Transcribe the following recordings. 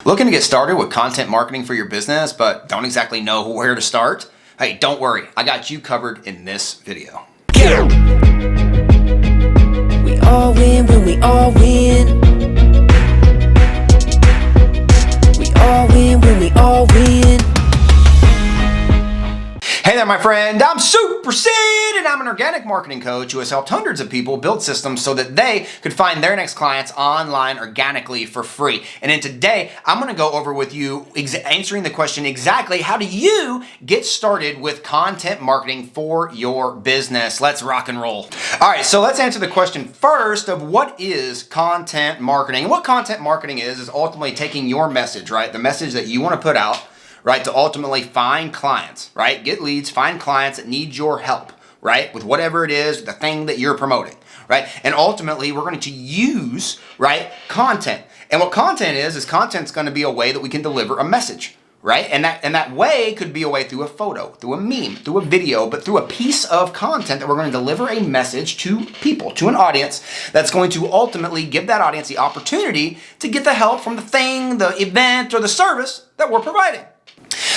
Looking to get started with content marketing for your business, but don't exactly know where to start? Hey, don't worry. I got you covered in this video. We all win when we all win. We all win when we all win. Hey there, my friend. I'm Super Sid, and I'm an organic marketing coach who has helped hundreds of people build systems so that they could find their next clients online organically for free. And in today, I'm going to go over with you answering the question exactly how do you get started with content marketing for your business. Let's rock and roll. All right, so let's answer the question first of what is content marketing. And what content marketing is ultimately taking your message, right? The message that you want to put out, right, to ultimately find clients, right? Get leads, find clients that need your help, right? With whatever it is, the thing that you're promoting, right? And ultimately, we're going to use, right, content. And what content is content's going to be a way that we can deliver a message, right? And that way could be a way through a photo, through a meme, through a video, but through a piece of content that we're going to deliver a message to people, to an audience that's going to ultimately give that audience the opportunity to get the help from the thing, the event, or the service that we're providing.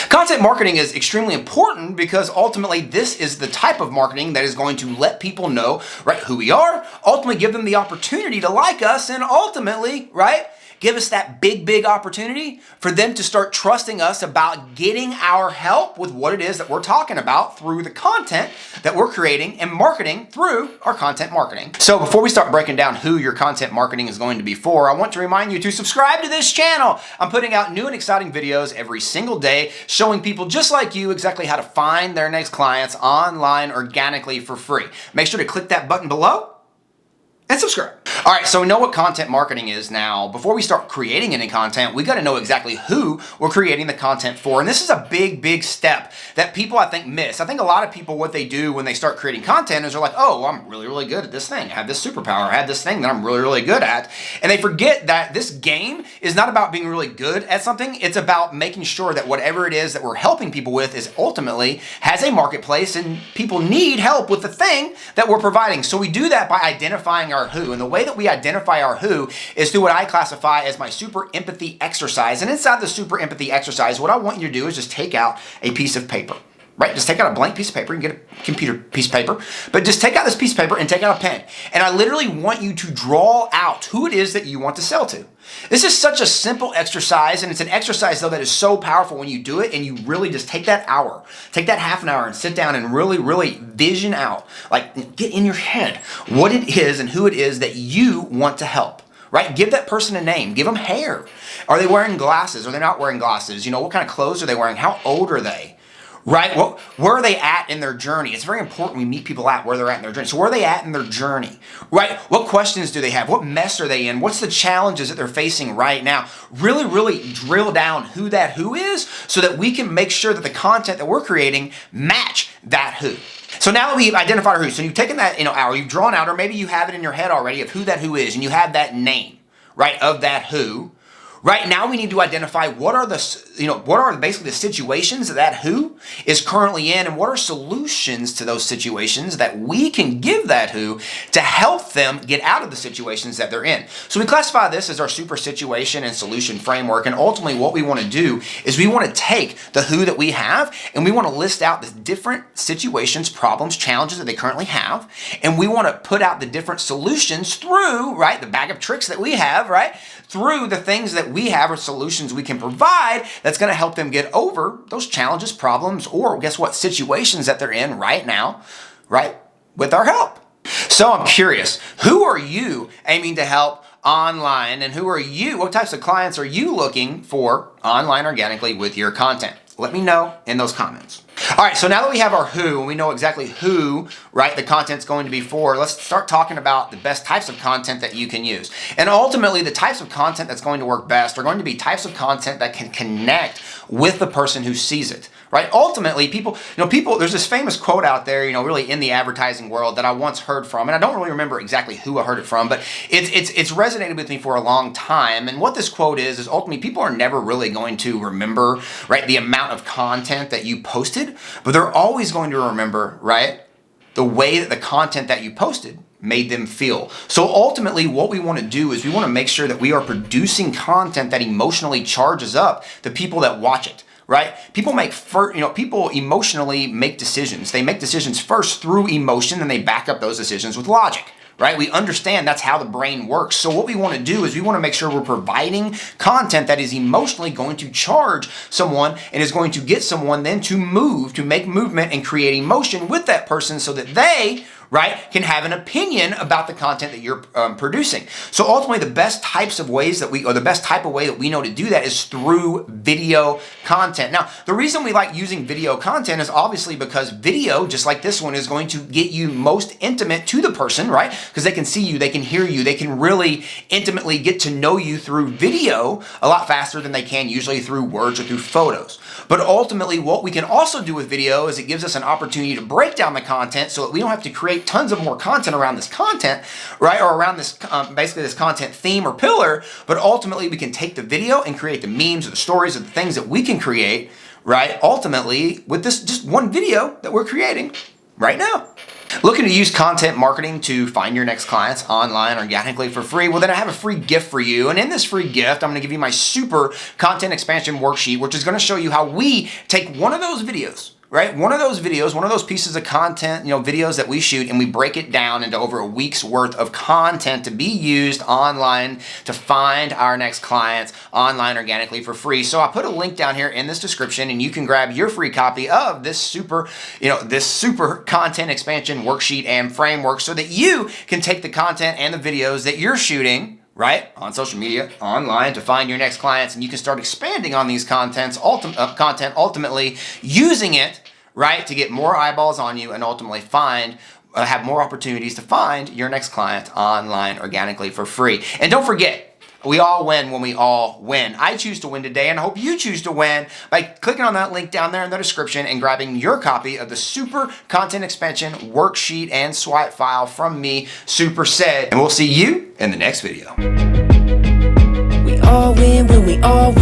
Content marketing is extremely important because ultimately this is the type of marketing that is going to let people know, right, who we are, ultimately give them the opportunity to like us, and ultimately, right, give us that big opportunity for them to start trusting us about getting our help with what it is that we're talking about through the content that we're creating and marketing through our content marketing. So before we start breaking down who your content marketing is going to be for, I want to remind you to subscribe to this channel. I'm putting out new and exciting videos every single day showing people just like you exactly how to find their next clients online organically for free. Make sure to click that button below and subscribe. All right, so we know what content marketing is now. Before we start creating any content, we got to know exactly who we're creating the content for. And this is a big step that people, I think, miss. I think a lot of people, what they do when they start creating content is they're like, oh, I'm really good at this thing. I have this superpower. I have this thing that I'm really good at. And they forget that this game is not about being really good at something. It's about making sure that whatever it is that we're helping people with is ultimately has a marketplace and people need help with the thing that we're providing. So we do that by identifying our who. And the way that we identify our who is through what I classify as my super empathy exercise. And inside the super empathy exercise, what I want you to do is just take out a piece of paper, right? Just take out a blank piece of paper. You can get a computer piece of paper, but just take out this piece of paper and take out a pen. And I literally want you to draw out who it is that you want to sell to. This is such a simple exercise, and it's an exercise, though, that is so powerful when you do it and you really just take that hour, take that half an hour and sit down and really vision out, like get in your head what it is and who it is that you want to help, right? Give that person a name. Give them hair. Are they wearing glasses? Are they not wearing glasses? You know, what kind of clothes are they wearing? How old are they? Right? Where are they at in their journey? It's very important we meet people at where they're at in their journey. So where are they at in their journey? Right? What questions do they have? What mess are they in? What's the challenges that they're facing right now? Really drill down who that who is so that we can make sure that the content that we're creating match that who. So now that we've identified our who, so you've taken that hour, you've drawn out, or maybe you have it in your head already of who that who is, and you have that name, right, of that who. Right now, we need to identify what are basically the situations that who is currently in, and what are solutions to those situations that we can give that who to help them get out of the situations that they're in. So we classify this as our super situation and solution framework. And ultimately, what we want to do is we want to take the who that we have, and we want to list out the different situations, problems, challenges that they currently have, and we want to put out the different solutions through, right, the bag of tricks that we have, right, through the things that we have or solutions we can provide that's going to help them get over those challenges, problems, or guess what, situations that they're in right now, right, with our help. So I'm curious, who are you aiming to help online, and what types of clients are you looking for online organically with your content? Let me know in those comments. All right, so now that we have our who, and we know exactly who, right, the content's going to be for, let's start talking about the best types of content that you can use. And ultimately, the types of content that's going to work best are going to be types of content that can connect with the person who sees it, right? Ultimately, people, there's this famous quote out there, really in the advertising world that I once heard from, and I don't really remember exactly who I heard it from, but it's resonated with me for a long time. And what this quote is ultimately people are never really going to remember, right, the amount of content that you posted, but they're always going to remember, right, the way that the content that you posted made them feel. So ultimately what we want to do is we want to make sure that we are producing content that emotionally charges up the people that watch it. Right? People emotionally make decisions. They make decisions first through emotion, and they back up those decisions with logic. Right? We understand that's how the brain works. So what we want to do is we want to make sure we're providing content that is emotionally going to charge someone and is going to get someone then to move, to make movement and create emotion with that person so that they, right, can have an opinion about the content that you're producing. So ultimately the best type of way that we know to do that is through video content. Now, the reason we like using video content is obviously because video, just like this one, is going to get you most intimate to the person, right? Because they can see you, they can hear you, they can really intimately get to know you through video a lot faster than they can usually through words or through photos. But ultimately what we can also do with video is it gives us an opportunity to break down the content so that we don't have to create tons of more content around this content, right? Or around this, basically this content theme or pillar, but ultimately we can take the video and create the memes or the stories or the things that we can create, right? Ultimately with this just one video that we're creating right now. Looking to use content marketing to find your next clients online organically for free? Well, then I have a free gift for you. And in this free gift, I'm going to give you my super content expansion worksheet, which is going to show you how we take one of those videos, right? One of those videos, one of those pieces of content, videos that we shoot, and we break it down into over a week's worth of content to be used online to find our next clients online organically for free. So I put a link down here in this description, and you can grab your free copy of this super content expansion worksheet and framework so that you can take the content and the videos that you're shooting, right, on social media, online, to find your next clients, and you can start expanding on these content, ultimately using it, right, to get more eyeballs on you and ultimately have more opportunities to find your next client online organically for free. And don't forget, we all win when we all win. I choose to win today, and I hope you choose to win by clicking on that link down there in the description and grabbing your copy of the Super Content Expansion Worksheet and Swipe File from me, Super Said. And we'll see you in the next video. We all win when we all win.